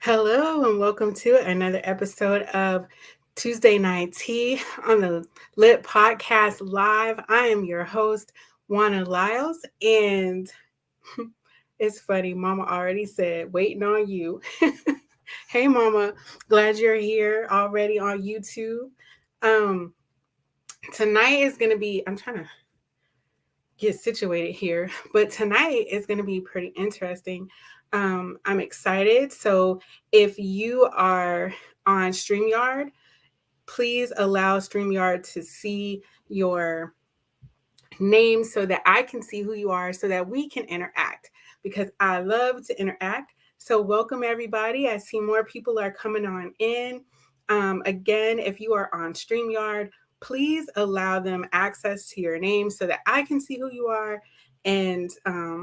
Hello, and welcome to another episode of Tuesday Night Tea on the Lit Podcast Live. I am your host, Juana Lyles, and it's funny, Mama already said, waiting on you. Hey, Mama, glad you're here already on YouTube. Um, Tonight is going to be, I'm trying to get situated here, but tonight is going to be pretty interesting. I'm excited. So if you are on StreamYard, please allow StreamYard to see your name so that I can see who you are so that we can interact because I love to interact. So, welcome everybody. I see more people are coming on in. Again, if you are on StreamYard, please allow them access to your name so that I can see who you are and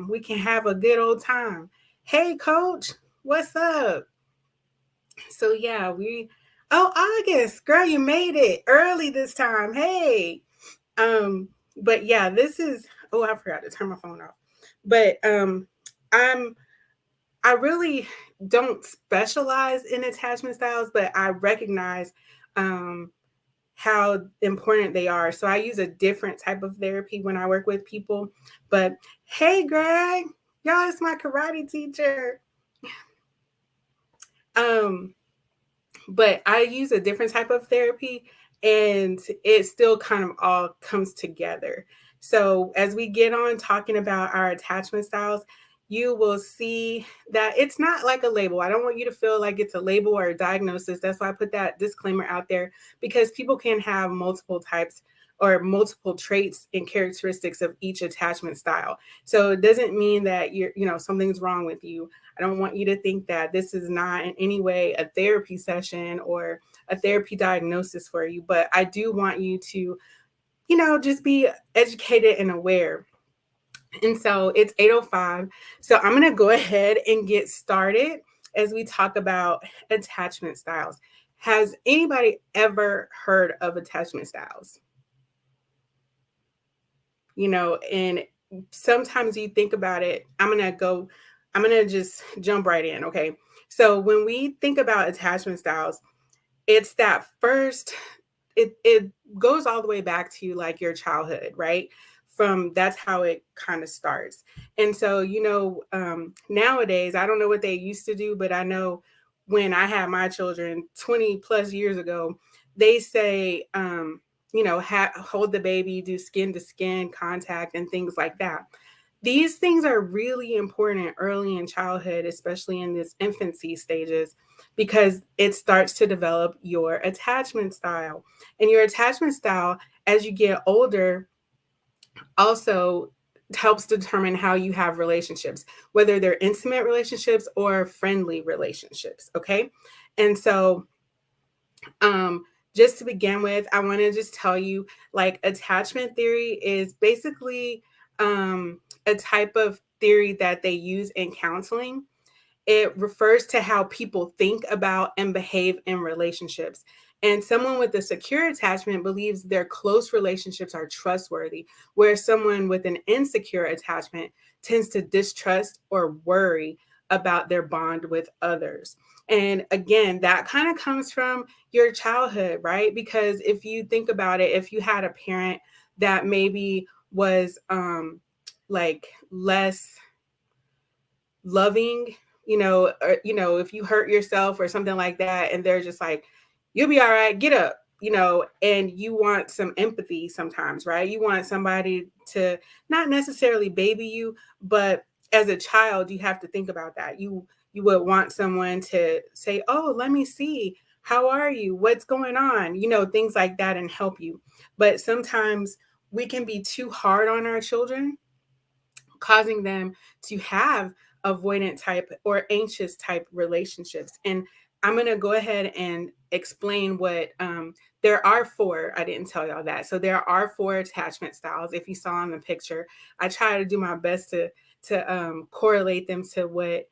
we can have a good old time. Hey, coach, what's up? So, yeah, August, girl, you made it early this time. Hey. Um, but yeah, this is I forgot to turn my phone off. But I'm I really don't specialize in attachment styles, but I recognize um how important they are. So I use a different type of therapy when I work with people. But hey Greg, y'all, it's my karate teacher. Um but I use a different type of therapy and it still kind of all comes together. So, as we get on talking about our attachment styles, you will see that it's not like a label. I don't want you to feel like it's a label or a diagnosis. That's why I put that disclaimer out there because people can have multiple types or multiple traits and characteristics of each attachment style. So it doesn't mean that something's wrong with you. I don't want you to think that this is not in any way a therapy session or a therapy diagnosis for you, but I do want you to, just be educated and aware. And so it's 8:05. So I'm going to go ahead and get started as we talk about attachment styles. Has anybody ever heard of attachment styles? And sometimes you think about it. I'm going to just jump right in. Okay. So when we think about attachment styles, it's that first, it goes all the way back to like your childhood, right? That's how it kind of starts. And so, nowadays, I don't know what they used to do, but I know when I had my children 20 plus years ago, they say, hold the baby, do skin to skin contact and things like that. These things are really important early in childhood, especially in this infancy stages, because it starts to develop your attachment style. And your attachment style, as you get older, also helps determine how you have relationships, whether they're intimate relationships or friendly relationships. Okay. And so, um, just to begin with, I want to just tell you like attachment theory is basically a type of theory that they use in counseling. It refers to how people think about and behave in relationships. And someone with a secure attachment believes their close relationships are trustworthy, whereas someone with an insecure attachment tends to distrust or worry about their bond with others. And again, that kind of comes from your childhood, right? Because if you think about it, if you had a parent that maybe was like less loving, if you hurt yourself or something like that, and they're just like, you'll be all right, get up, and you want some empathy sometimes, right? You want somebody to not necessarily baby you, but as a child, you have to think about that. You would want someone to say, oh, let me see. How are you? What's going on? Things like that and help you. But sometimes we can be too hard on our children, causing them to have avoidant type or anxious type relationships. And I'm going to go ahead and explain what there are four. I didn't tell y'all that. So there are four attachment styles. If you saw in the picture, I try to do my best to correlate them to what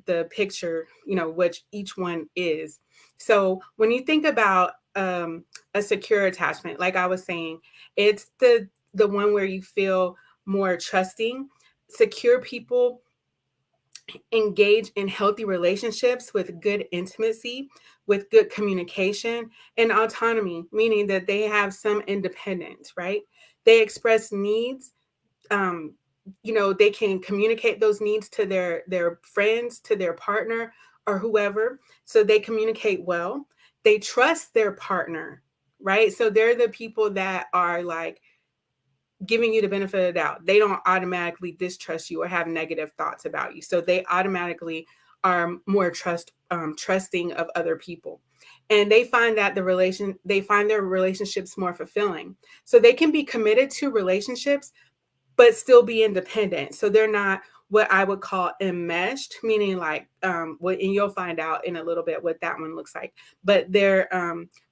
the picture, which each one is. So when you think about a secure attachment, like I was saying, it's the one where you feel more trusting. Secure people engage in healthy relationships with good intimacy, with good communication, and autonomy, meaning that they have some independence, right? They express needs. Um, they can communicate those needs to their friends, to their partner, or whoever. So they communicate well. They trust their partner, right? So they're the people that are like giving you the benefit of the doubt. They don't automatically distrust you or have negative thoughts about you. So they automatically are more trusting of other people. And they find their relationships more fulfilling. So they can be committed to relationships but still be independent. So they're not what I would call enmeshed, meaning like and you'll find out in a little bit what that one looks like. But they're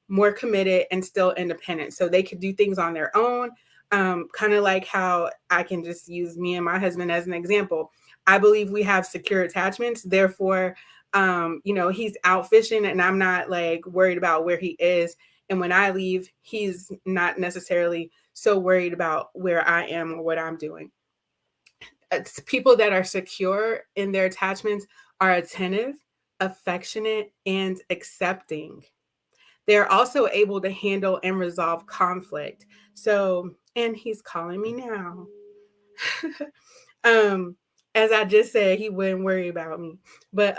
more committed and still independent. So they could do things on their own. Kind of like how I can just use me and my husband as an example. I believe we have secure attachments. Therefore, he's out fishing and I'm not like worried about where he is. And when I leave, he's not necessarily so worried about where I am or what I'm doing. It's people that are secure in their attachments are attentive, affectionate, and accepting. They're also able to handle and resolve conflict. So, and he's calling me now. um, as I just said, he wouldn't worry about me. But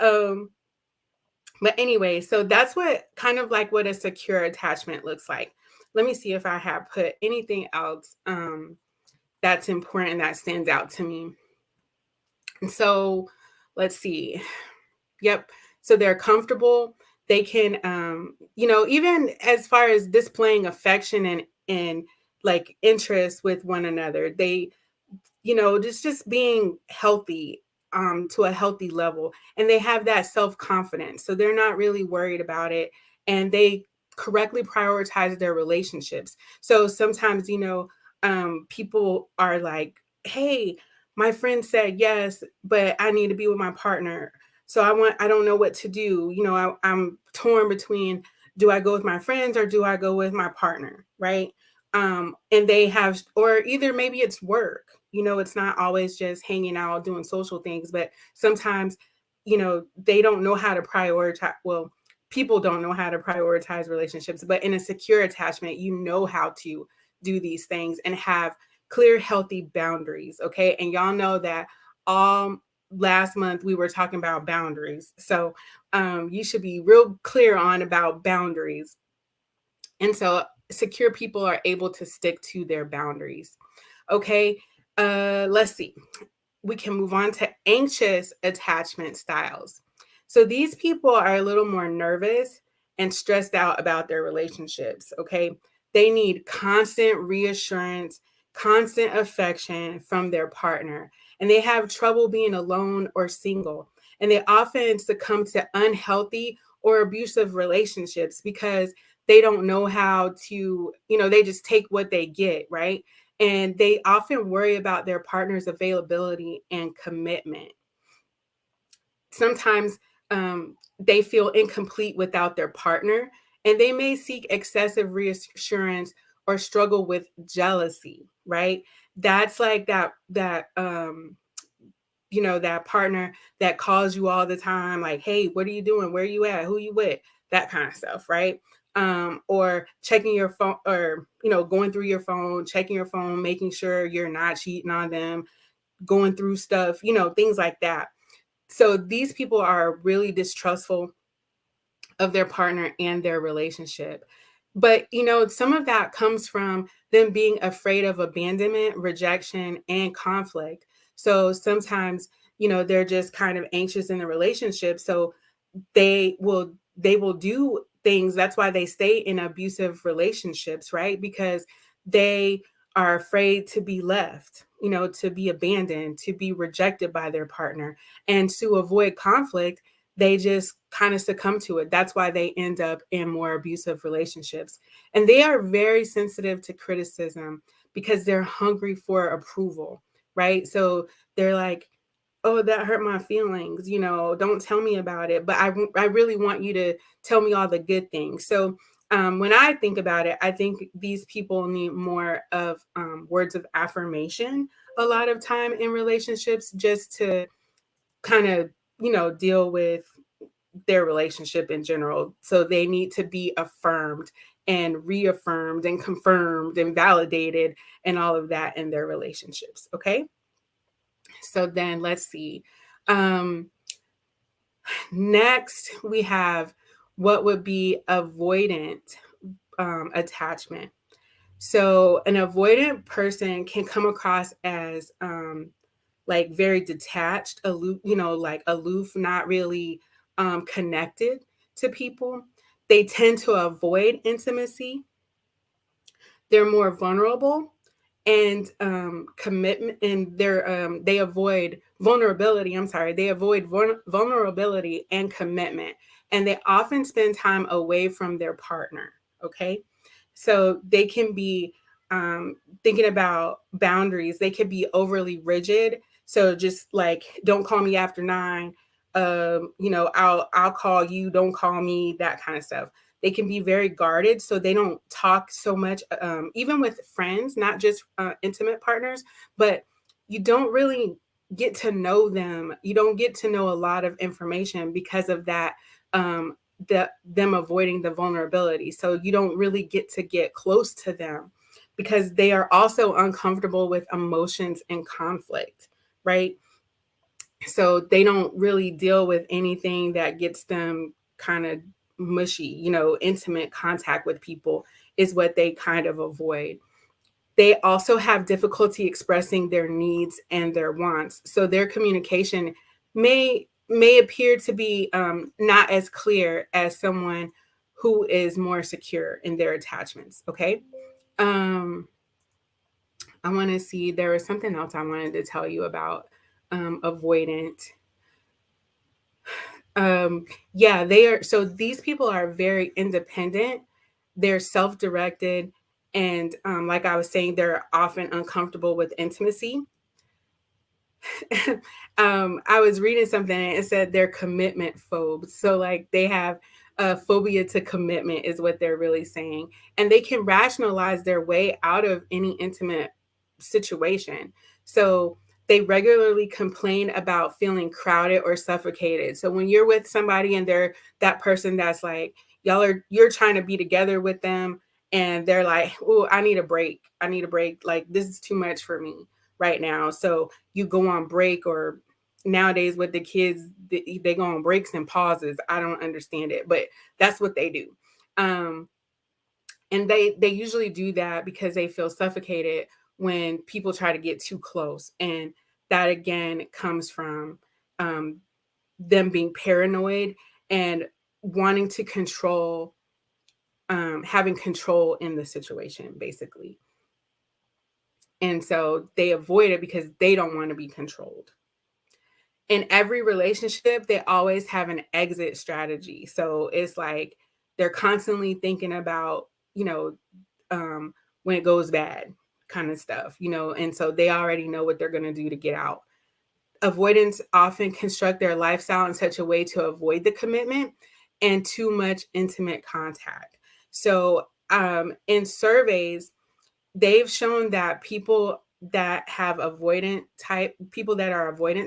anyway, so that's what kind of like what a secure attachment looks like. Let me see if I have put anything else that's important that stands out to me. And so let's see. Yep. So they're comfortable. They can, even as far as displaying affection and like interest with one another, they just being healthy to a healthy level, and they have that self-confidence, so they're not really worried about it, and they correctly prioritize their relationships. So sometimes people are like, hey, my friend said yes, but I need to be with my partner, so I don't know what to do. I'm torn between, do I go with my friends or do I go with my partner, right? And they have, or either maybe it's work. It's not always just hanging out doing social things, but sometimes they don't know how to prioritize. Well, people don't know how to prioritize relationships, but in a secure attachment, you know how to do these things and have clear, healthy boundaries. Okay, and y'all know that all last month we were talking about boundaries, so you should be real clear on about boundaries. And so secure people are able to stick to their boundaries. Okay, let's see. We can move on to anxious attachment styles. So these people are a little more nervous and stressed out about their relationships. Okay, they need constant reassurance, constant affection from their partner, and they have trouble being alone or single. And they often succumb to unhealthy or abusive relationships because they don't know how to, they just take what they get, right? And they often worry about their partner's availability and commitment. Sometimes they feel incomplete without their partner, and they may seek excessive reassurance or struggle with jealousy, right? That's like that partner that calls you all the time, like, hey, what are you doing? Where are you at? Who you with? That kind of stuff, right? Or checking your phone, or going through your phone, checking your phone, making sure you're not cheating on them, going through stuff, things like that. So these people are really distrustful of their partner and their relationship. But some of that comes from them being afraid of abandonment, rejection, and conflict. So sometimes, they're just kind of anxious in the relationship. So they will do things. That's why they stay in abusive relationships, right? Because they are afraid to be left, to be abandoned, to be rejected by their partner. And to avoid conflict, they just kind of succumb to it. That's why they end up in more abusive relationships. And they are very sensitive to criticism because they're hungry for approval, right? So they're like, oh, that hurt my feelings, don't tell me about it, but I really want you to tell me all the good things. So when I think about it, I think these people need more of words of affirmation a lot of time in relationships, just to kind of, deal with their relationship in general. So they need to be affirmed and reaffirmed and confirmed and validated and all of that in their relationships. Okay. So then let's see. Um, Next, we have what would be avoidant attachment. So an avoidant person can come across as like very detached, aloof, like aloof, not really connected to people. They tend to avoid intimacy. They're more vulnerable and commitment, and they avoid vulnerability. I'm sorry, they avoid vulnerability and commitment, and they often spend time away from their partner. Okay, so they can be thinking about boundaries. They could be overly rigid. So just like, don't call me after 9. I'll call you. Don't call me. That kind of stuff. They can be very guarded, so they don't talk so much, even with friends, not just intimate partners, but you don't really get to know them. You don't get to know a lot of information because of that, them avoiding the vulnerability. So you don't really get close to them because they are also uncomfortable with emotions and conflict, right? So they don't really deal with anything that gets them kind of mushy. Intimate contact with people is what they kind of avoid. They also have difficulty expressing their needs and their wants, so their communication may appear to be not as clear as someone who is more secure in their attachments. Okay. um I want to see, there was something else I wanted to tell you about avoidant. Um, yeah, they are. So these people are very independent. They're self-directed, and like I was saying, they're often uncomfortable with intimacy. I was reading something and it said they're commitment phobes. So like they have a phobia to commitment is what they're really saying. And they can rationalize their way out of any intimate situation. So they regularly complain about feeling crowded or suffocated. So when you're with somebody and they're that person that's like, you're trying to be together with them and they're like, oh, I need a break. I need a break. Like this is too much for me right now. So you go on break, or nowadays with the kids, they go on breaks and pauses. I don't understand it, but that's what they do. Um, and they usually do that because they feel suffocated when people try to get too close. And that again comes from um, them being paranoid and wanting to control, having control in the situation, basically. And so they avoid it because they don't want to be controlled. In every relationship, they always have an exit strategy. So it's like they're constantly thinking about, when it goes bad kind of stuff, and so they already know what they're going to do to get out. Avoidants often construct their lifestyle in such a way to avoid the commitment and too much intimate contact. So, in surveys, they've shown that people that are avoidant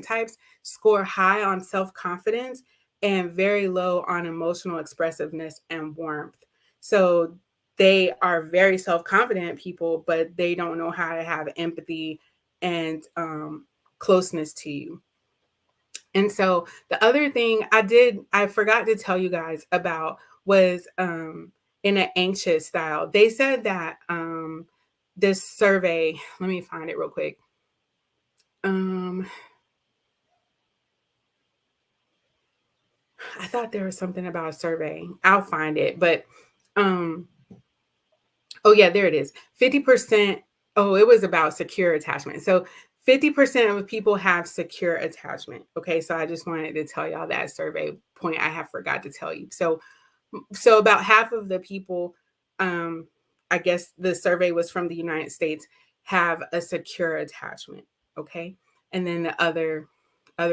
types score high on self-confidence and very low on emotional expressiveness and warmth. So they are very self-confident people, but they don't know how to have empathy and closeness to you. And so the other thing I forgot to tell you guys about was in an anxious style. They said that this survey, let me find it real quick. Um, I thought there was something about a survey. I'll find it, but um, oh yeah, there it is. 50%. Oh, it was about secure attachment. So 50% of people have secure attachment. Okay, so I just wanted to tell y'all that survey point I have forgot to tell you. So about half of the people, um, I guess the survey was from the United States, have a secure attachment. Okay, and then the other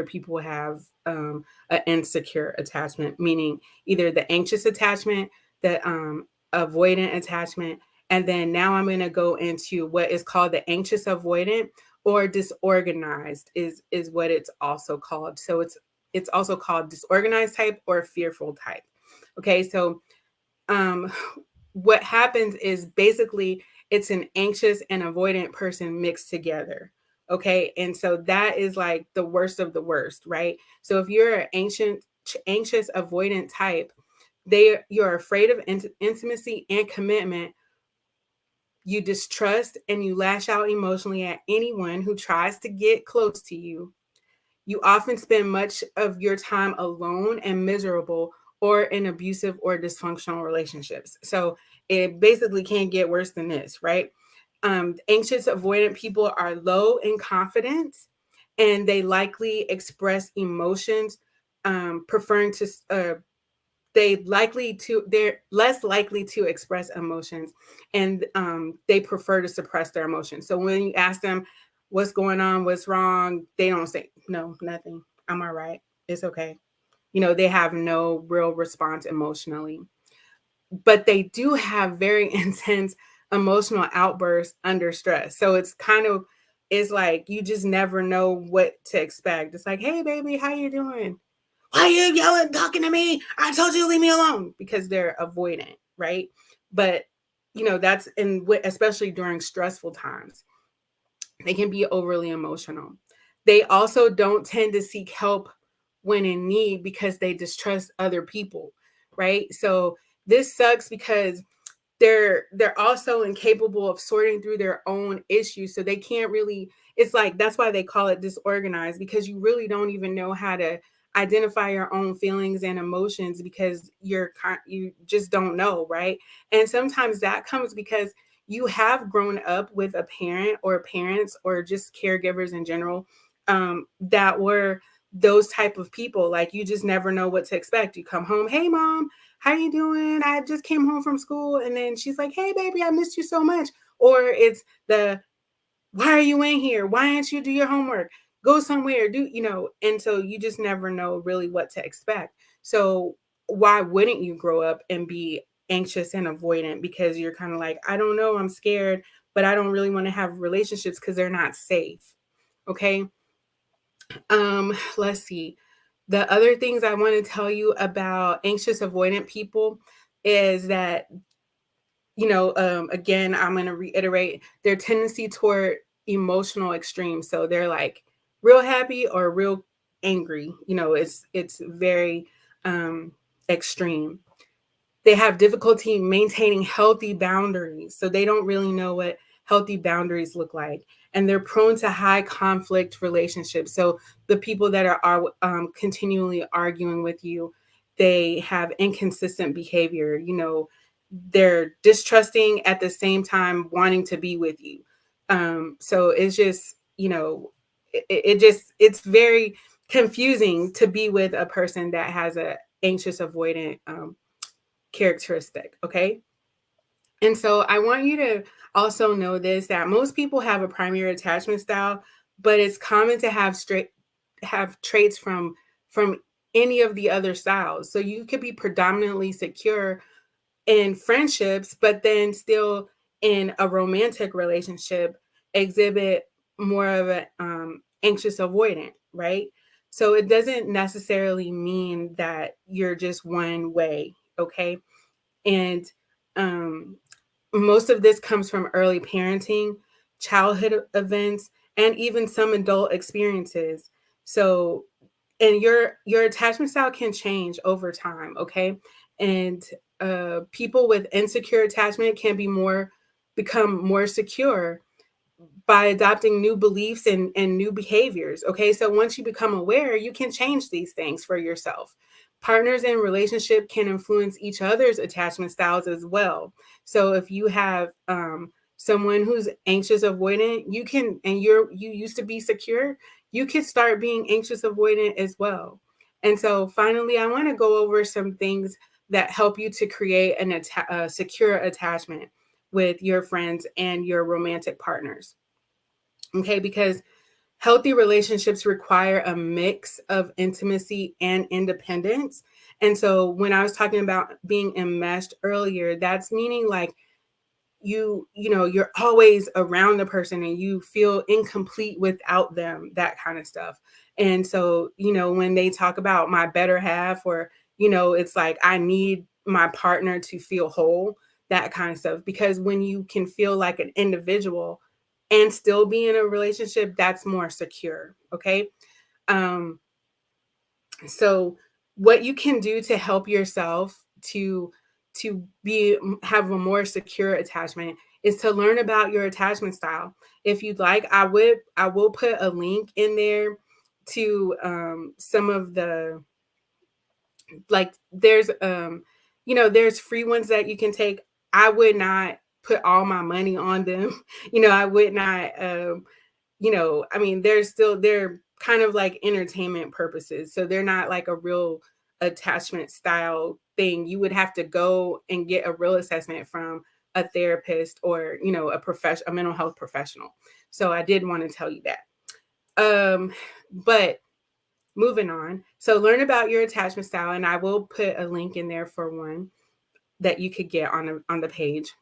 people have an insecure attachment, meaning either the anxious attachment, the avoidant attachment, and then now I'm going to go into what is called the anxious avoidant or disorganized is what it's also called. So it's also called disorganized type or fearful type. Okay, so um what happens is basically it's an anxious and avoidant person mixed together. Okay, and so that is like the worst of the worst, right? So if you're an anxious avoidant type, you're afraid of intimacy and commitment. You distrust and you lash out emotionally at anyone who tries to get close to you. You often spend much of your time alone and miserable or in abusive or dysfunctional relationships. So it basically can't get worse than this, right? Anxious avoidant people are low in confidence and they likely express emotions, preferring to they're less likely to express emotions, and they prefer to suppress their emotions. So when you ask them what's going on, what's wrong, they don't say no, nothing, I'm all right, it's okay. They have no real response emotionally, but they do have very intense emotional outbursts under stress. So it's like you just never know what to expect. It's like, hey baby, how you doing? Why are you yelling, talking to me? I told you to leave me alone, because they're avoidant, right? But that's especially during stressful times, they can be overly emotional. They also don't tend to seek help when in need because they distrust other people, right? So this sucks because they're also incapable of sorting through their own issues, so they can't really, it's like that's why they call it disorganized, because you really don't even know how to identify your own feelings and emotions, because you just don't know, right? And sometimes that comes because you have grown up with a parent or parents or just caregivers in general, that were those type of people. Like, you just never know what to expect. You come home, hey mom, how you doing? I just came home from school. And then she's like, hey baby, I missed you so much. Or it's why are you in here? Why didn't you do your homework? Go somewhere, and so you just never know really what to expect. So why wouldn't you grow up and be anxious and avoidant? Because you're kind of like, I don't know, I'm scared, but I don't really want to have relationships because they're not safe. Okay. Let's see. The other things I want to tell you about anxious avoidant people is that, again, I'm going to reiterate their tendency toward emotional extremes. So they're like real happy or real angry. It's very extreme. They have difficulty maintaining healthy boundaries. So they don't really know what healthy boundaries look like. And they're prone to high conflict relationships. So the people that are continually arguing with you, they have inconsistent behavior. They're distrusting at the same time wanting to be with you. So it's just, it's very confusing to be with a person that has a anxious avoidant characteristic. Okay. And so I want you to also know this, that most people have a primary attachment style, but it's common to have traits from any of the other styles. So you could be predominantly secure in friendships, but then still in a romantic relationship exhibit more of an anxious avoidant, right? So it doesn't necessarily mean that you're just one way. Okay. And um, most of this comes from early parenting, childhood events, and even some adult experiences. So, and your attachment style can change over time, okay? And people with insecure attachment can become more secure by adopting new beliefs and new behaviors. Okay. So once you become aware, you can change these things for yourself. Partners in relationship can influence each other's attachment styles as well. So if you have someone who's anxious avoidant, you used to be secure, you can start being anxious avoidant as well. And so finally, I want to go over some things that help you to create a secure attachment with your friends and your romantic partners. Okay, because healthy relationships require a mix of intimacy and independence. And so when I was talking about being enmeshed earlier, that's meaning like you're always around the person and you feel incomplete without them, that kind of stuff. And so, when they talk about my better half, or it's like I need my partner to feel whole, that kind of stuff. Because when you can feel like an individual and still be in a relationship, that's more secure. Okay. um so what you can do to help yourself to be have a more secure attachment is to learn about your attachment style. If you'd like, I will put a link in there to some of the, like, there's free ones that you can take. I would not put all my money on them. I would not, I mean, they're kind of like entertainment purposes. So they're not like a real attachment style thing. You would have to go and get a real assessment from a therapist, or, a mental health professional. So I did want to tell you that. But moving on. So learn about your attachment style, and I will put a link in there for one that you could get on the page.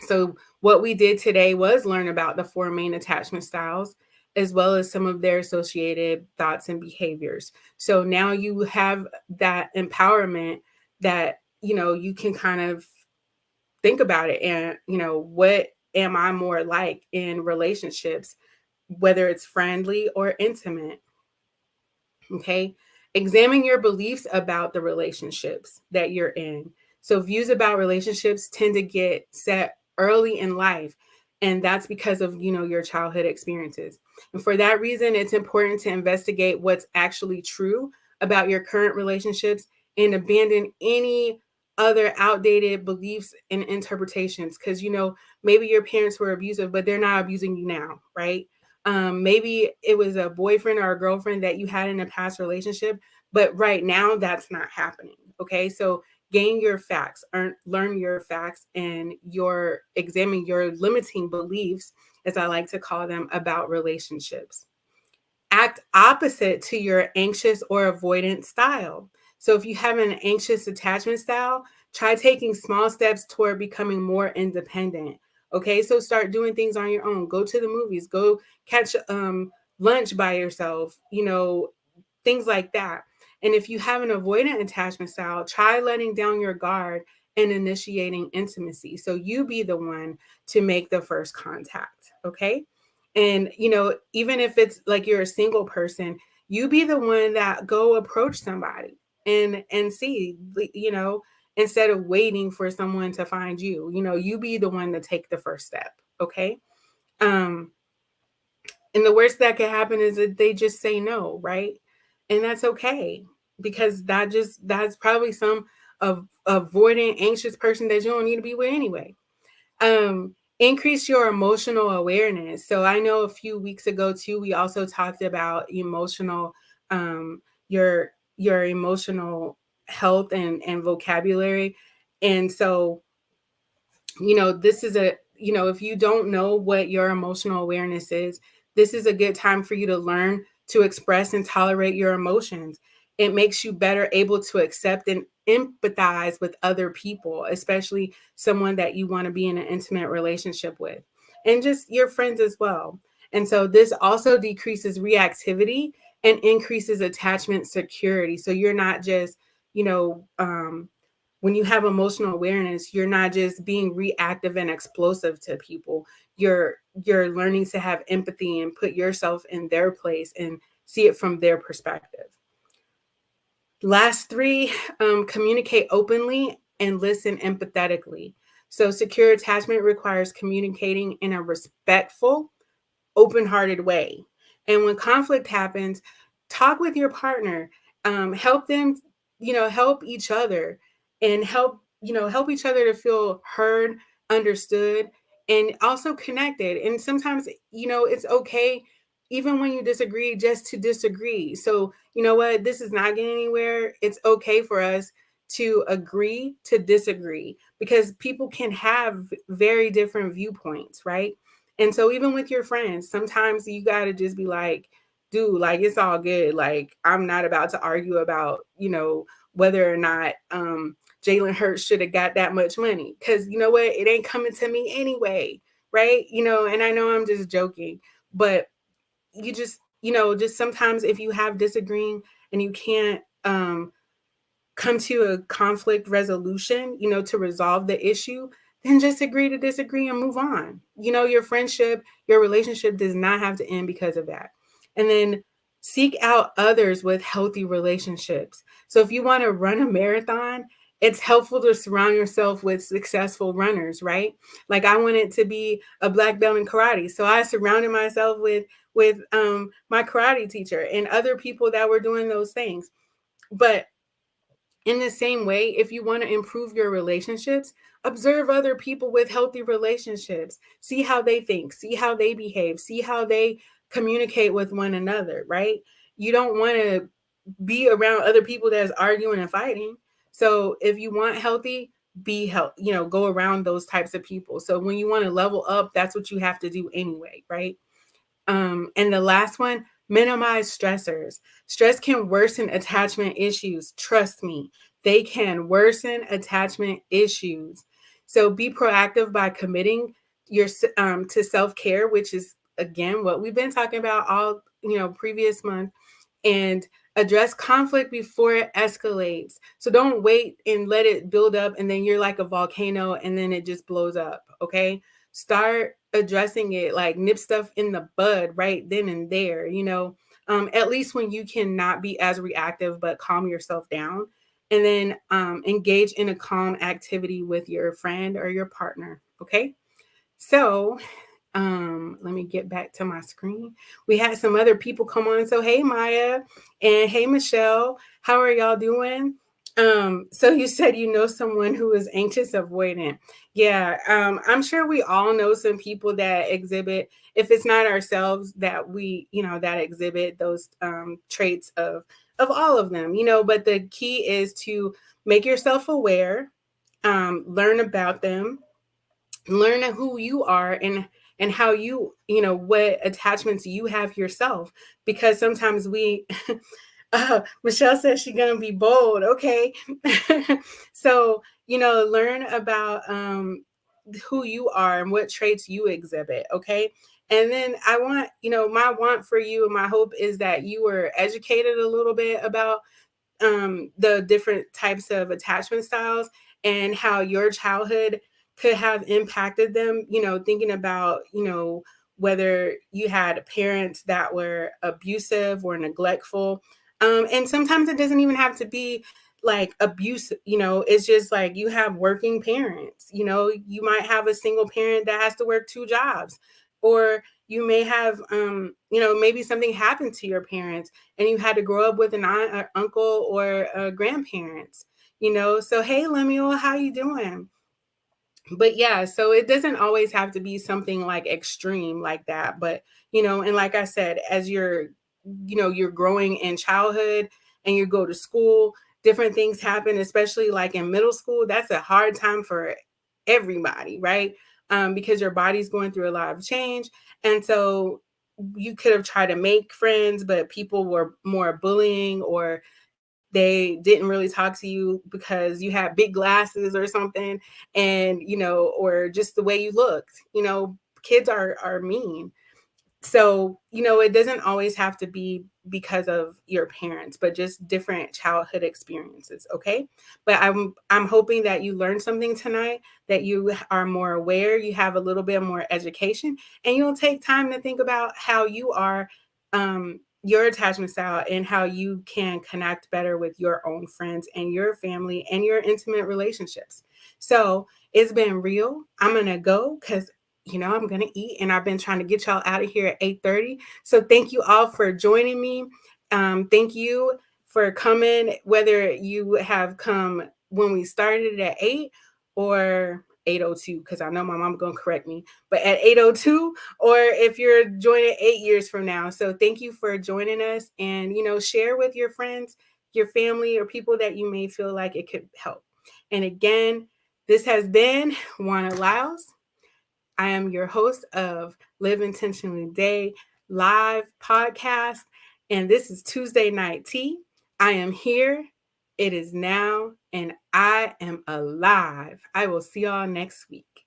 So what we did today was learn about the four main attachment styles, as well as some of their associated thoughts and behaviors. So now you have that empowerment that, you can kind of think about it, and, what am I more like in relationships, whether it's friendly or intimate? Okay. Examine your beliefs about the relationships that you're in. So, views about relationships tend to get set early in life. And that's because of, your childhood experiences. And for that reason, it's important to investigate what's actually true about your current relationships and abandon any other outdated beliefs and interpretations. Because, maybe your parents were abusive, but they're not abusing you now, right? Maybe it was a boyfriend or a girlfriend that you had in a past relationship, but right now that's not happening. Okay. So gain your facts, learn your facts, and examine your limiting beliefs, as I like to call them, about relationships. Act opposite to your anxious or avoidant style. So if you have an anxious attachment style, try taking small steps toward becoming more independent. Okay, so start doing things on your own. Go to the movies, go catch lunch by yourself, things like that. And if you have an avoidant attachment style, try letting down your guard and initiating intimacy. So you be the one to make the first contact. Okay. And, even if it's like you're a single person, you be the one that go approach somebody and see, instead of waiting for someone to find you, you be the one to take the first step. Okay. Um, and the worst that could happen is that they just say no, right? And that's okay, because that's probably some of avoidant, anxious person that you don't need to be with anyway. Increase your emotional awareness. So I know a few weeks ago too, we also talked about your emotional health and vocabulary. And so, this is if you don't know what your emotional awareness is, this is a good time for you to learn to express and tolerate your emotions. It makes you better able to accept and empathize with other people, especially someone that you want to be in an intimate relationship with, and just your friends as well. And so this also decreases reactivity and increases attachment security. So you're not just, you know, when you have emotional awareness, you're not just being reactive and explosive to people. You're learning to have empathy and put yourself in their place and see it from their perspective. Last three, communicate openly and listen empathetically. So secure attachment requires communicating in a respectful, open-hearted way. And when conflict happens, talk with your partner. Help them, help each other, and help each other to feel heard, understood, and also connected. And sometimes, it's okay, even when you disagree, just to disagree. So, you know what, this is not getting anywhere. It's okay for us to agree to disagree, because people can have very different viewpoints, right? And so even with your friends, sometimes you got to just be like, dude, like it's all good. Like I'm not about to argue about, whether or not Jalen Hurts should have got that much money. Cause you know what? It ain't coming to me anyway. Right. And I know I'm just joking, but just sometimes if you have disagreeing and you can't come to a conflict resolution, to resolve the issue, then just agree to disagree and move on. Your friendship, your relationship does not have to end because of that. And then seek out others with healthy relationships. So if you want to run a marathon, it's helpful to surround yourself with successful runners, right? Like I wanted to be a black belt in karate, so I surrounded myself with my karate teacher and other people that were doing those things. But in the same way, if you want to improve your relationships, observe other people with healthy relationships. See how they think, see how they behave, see how they communicate with one another, right? You don't want to be around other people that's arguing and fighting. So if you want healthy, be healthy, go around those types of people. So when you want to level up, that's what you have to do anyway, right? And the last one, minimize stressors. Stress can worsen attachment issues. Trust me, they can worsen attachment issues. So be proactive by committing your to self care, which is again what we've been talking about all previous month, and address conflict before it escalates. So don't wait and let it build up and then you're like a volcano and then it just blows up. Okay. Start addressing it, like nip stuff in the bud right then and there, at least when you cannot be as reactive, but calm yourself down. And then engage in a calm activity with your friend or your partner. Okay. So let me get back to my screen. We had some other people come on. So hey Maya and hey Michelle, how are y'all doing? So you said you know someone who is anxious avoidant. Yeah, I'm sure we all know some people that exhibit, if it's not ourselves, that we, that exhibit those traits of all of them, but the key is to make yourself aware, learn about them, learn who you are and how what attachments you have yourself, because sometimes we Michelle says she's gonna be bold. Okay. So learn about who you are and what traits you exhibit. Okay. And then I want, my want for you and my hope is that you were educated a little bit about the different types of attachment styles and how your childhood could have impacted them, thinking about, whether you had parents that were abusive or neglectful. And sometimes it doesn't even have to be like abuse, it's just like you have working parents, you might have a single parent that has to work two jobs, or you may have, maybe something happened to your parents and you had to grow up with an aunt, or uncle, or grandparents. So hey Lemuel, how you doing? But yeah, so it doesn't always have to be something like extreme like that, but and like I said, as you're growing in childhood and you go to school, different things happen, especially like in middle school. That's a hard time for everybody, right? Because your body's going through a lot of change. And so you could have tried to make friends, but people were more bullying, or they didn't really talk to you because you had big glasses or something, and or just the way you looked. Kids are mean. So it doesn't always have to be because of your parents, but just different childhood experiences. Okay. But I'm hoping that you learned something tonight, that you are more aware, you have a little bit more education, and you'll take time to think about how you are, your attachment style, and how you can connect better with your own friends and your family and your intimate relationships. So it's been real. I'm gonna go because I'm going to eat, and I've been trying to get y'all out of here at 8:30. So thank you all for joining me. Thank you for coming, whether you have come when we started at 8 or 8:02, because I know my mom going to correct me, but at 8:02, or if you're joining 8 years from now. So thank you for joining us, and, share with your friends, your family, or people that you may feel like it could help. And again, this has been Juana Lyles. I am your host of Live Intentionally Day. live podcast. And this is Tuesday Night Tea. I am here. It is now, and I am alive. I will see y'all next week.